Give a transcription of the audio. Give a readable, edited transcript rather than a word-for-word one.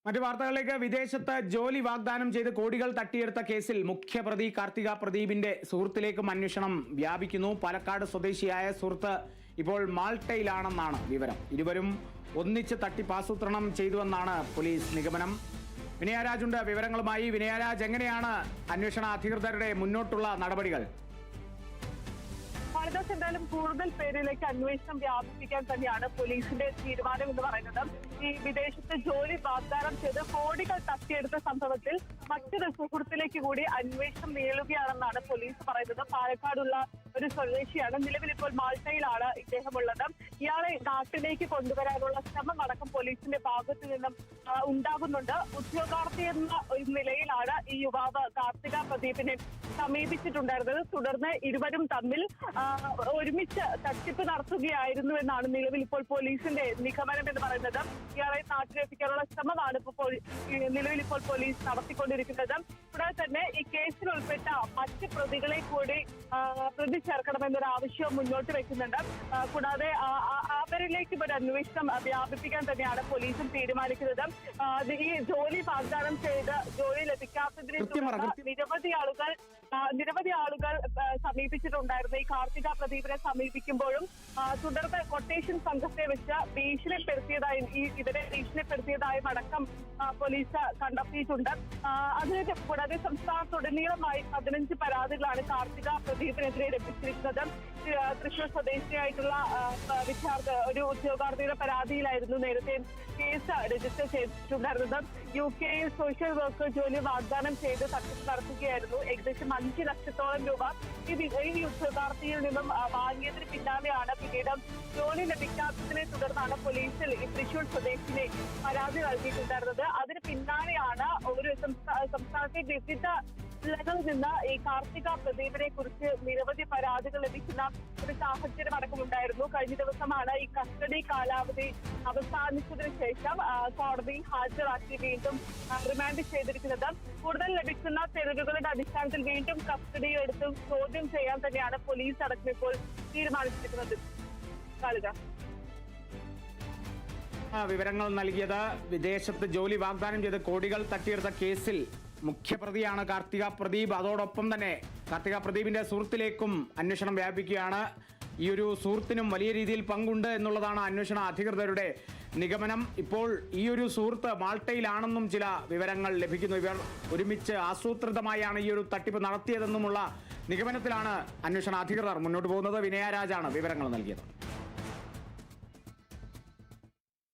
മറ്റു വാർത്തകളിലേക്ക്. വിദേശത്ത് ജോലി വാഗ്ദാനം ചെയ്ത് കോടികൾ തട്ടിയെടുത്ത കേസിൽ മുഖ്യപ്രതി കാർത്തിക പ്രദീപിന്റെ സുഹൃത്തിലേക്കും അന്വേഷണം വ്യാപിക്കുന്നു. പാലക്കാട് സ്വദേശിയായ സുഹൃത്ത് ഇപ്പോൾ മാൾട്ടയിലാണെന്നാണ് വിവരം. ഇരുവരും ഒന്നിച്ച് തട്ടിപ്പാസൂത്രണം ചെയ്തുവെന്നാണ് പോലീസ് നിഗമനം. വിനയരാജുണ്ട് വിവരങ്ങളുമായി. വിനയരാജ്, എങ്ങനെയാണ് അന്വേഷണ അധികൃതരുടെ മുന്നോട്ടുള്ള നടപടികൾ? ഭാരതസ് എന്തായാലും കൂടുതൽ പേരിലേക്ക് അന്വേഷണം വ്യാപിപ്പിക്കാൻ തന്നെയാണ് പോലീസിന്റെ തീരുമാനം എന്ന് പറയുന്നത്. ഈ വിദേശത്ത് ജോലി വാഗ്ദാനം ചെയ്ത് കോടികൾ തട്ടിയെടുത്ത സംഭവത്തിൽ മറ്റൊരു സുഹൃത്തിലേക്ക് കൂടി അന്വേഷണം നീളുകയാണെന്നാണ് പോലീസ് പറയുന്നത്. പാലക്കാടുള്ള ഒരു സ്വദേശിയാണ്. നിലവിൽ ഇപ്പോൾ മാൾട്ടയിലാണ് ഇദ്ദേഹം ഉള്ളത്. ഇയാളെ നാട്ടിലേക്ക് കൊണ്ടുവരാനുള്ള ശ്രമം അടക്കം പോലീസിന്റെ ഭാഗത്തു നിന്നും ഉണ്ടാകുന്നുണ്ട്. ഉദ്യോഗാർത്ഥി എന്ന ഒരു നിലയിലാണ് ഈ യുവാവ് കാർത്തിക പ്രദീപിനെ സമീപിച്ചിട്ടുണ്ടായിരുന്നത്. തുടർന്ന് ഇരുവരും തമ്മിൽ ഒരുമിച്ച് തട്ടിപ്പ് നടത്തുകയായിരുന്നു എന്നാണ് നിലവിൽ ഇപ്പോൾ പോലീസിന്റെ നിഗമനം എന്ന് പറയുന്നത്. ഇയാളെ നാട്ടിലെത്തിക്കാനുള്ള ശ്രമമാണ് നിലവിൽ ഇപ്പോൾ പോലീസ് നടത്തിക്കൊണ്ടിരിക്കുന്നത്. കൂടാതെ തന്നെ ഈ കേസിൽ ഉൾപ്പെട്ട മറ്റ് പ്രതികളെ കൂടി പ്രതി ചേർക്കണമെന്നൊരു ആവശ്യവും മുന്നോട്ട് വെക്കുന്നുണ്ട്. കൂടാതെ അവരിലേക്ക് ഒരു അന്വേഷണം വ്യാപിപ്പിക്കാൻ തന്നെയാണ് പോലീസും തീരുമാനിക്കുന്നത്. ഈ ജോലി വാഗ്ദാനം ചെയ്ത് ജോലി ലഭിക്കാത്തതിനെ തുടർന്ന് നിരവധി ആളുകൾ സമീപിച്ചിട്ടുണ്ടായിരുന്നു. ഈ കാർത്തിക പ്രദീപിനെ സമീപിക്കുമ്പോഴും തുടർന്ന് കൊട്ടേഷൻ സംഘത്തെ വെച്ച് ഇവരെ ഭീഷണിപ്പെടുത്തിയതായും അടക്കം പോലീസ് കണ്ടെത്തിയിട്ടുണ്ട്. അതിന് കൂടാതെ സംസ്ഥാനത്തുടനീളമായി 15 പരാതികളാണ് കാർത്തിക പ്രദീപിനെതിരെ ലഭിച്ചിരിക്കുന്നത്. തൃശൂർ സ്വദേശിയായിട്ടുള്ള ഒരു ഉദ്യോഗാർത്ഥിയുടെ പരാതിയിലായിരുന്നു നേരത്തെ കേസ് രജിസ്റ്റർ ചെയ്തിട്ടുണ്ടായിരുന്നത്. UK സോഷ്യൽ വർക്ക് ജോലി വാഗ്ദാനം ചെയ്ത് തട്ടിപ്പ് നടത്തുകയായിരുന്നു. ഏകദേശം 5 ലക്ഷത്തോളം രൂപ ഈ ഉദ്യോഗാർത്ഥിയിൽ നിന്നും വാങ്ങിയതിന് പിന്നാലെയാണ് പിന്നീട് ജോലി ലഭിക്കാത്തതിനെ തുടർന്നാണ് പോലീസിൽ ഈ തൃശൂർ സ്വദേശിനെ പരാതി നൽകിയിട്ടുണ്ടായിരുന്നത്. അതിന് പിന്നാലെയാണ് ഒരു സംസ്ഥാനത്തെ വിവിധ ജില്ലകളിൽ നിന്ന് ഈ കാർത്തിക പ്രദീപിനെ കുറിച്ച് നിരവധി പരാതികൾ ലഭിക്കുന്ന ഒരു സാഹചര്യം അടക്കമുണ്ടായിരുന്നു. കഴിഞ്ഞ ദിവസമാണ് ഈ കസ്റ്റഡി കാലാവധി അവസാനിച്ചതിനു ശേഷം കോടതി ഹാജരാക്കി വീണ്ടും റിമാൻഡ് ചെയ്തിരിക്കുന്നത്. കൂടുതൽ ലഭിക്കുന്ന തെളിവുകളുടെ അടിസ്ഥാനത്തിൽ വീണ്ടും കസ്റ്റഡിയിൽ എടുത്ത് ചോദ്യം ചെയ്യാൻ തന്നെയാണ് പോലീസ് അടക്കം ഇപ്പോൾ തീരുമാനിച്ചിരിക്കുന്നത്. വിവരങ്ങൾ നൽകിയത്. വിദേശത്ത് ജോലി വാഗ്ദാനം ചെയ്ത് കോടികൾ തട്ടിയെടുത്ത കേസിൽ മുഖ്യപ്രതിയാണ് കാർത്തിക പ്രദീപ്. അതോടൊപ്പം തന്നെ കാർത്തിക പ്രദീപിന്റെ സുഹൃത്തിലേക്കും അന്വേഷണം വ്യാപിക്കുകയാണ്. ഈ ഒരു സുഹൃത്തിനും വലിയ രീതിയിൽ പങ്കുണ്ട് എന്നുള്ളതാണ് അന്വേഷണ അധികൃതരുടെ നിഗമനം. ഇപ്പോൾ ഈ ഒരു സുഹൃത്ത് മാൾട്ടയിലാണെന്നും ചില വിവരങ്ങൾ ലഭിക്കുന്നു. ഇവർ ഒരുമിച്ച് ആസൂത്രിതമായാണ് ഈ ഒരു തട്ടിപ്പ് നടത്തിയതെന്നുമുള്ള നിഗമനത്തിലാണ് അന്വേഷണ അധികൃതർ മുന്നോട്ട് പോകുന്നത്. വിനയരാജാണ് വിവരങ്ങൾ നൽകിയത്.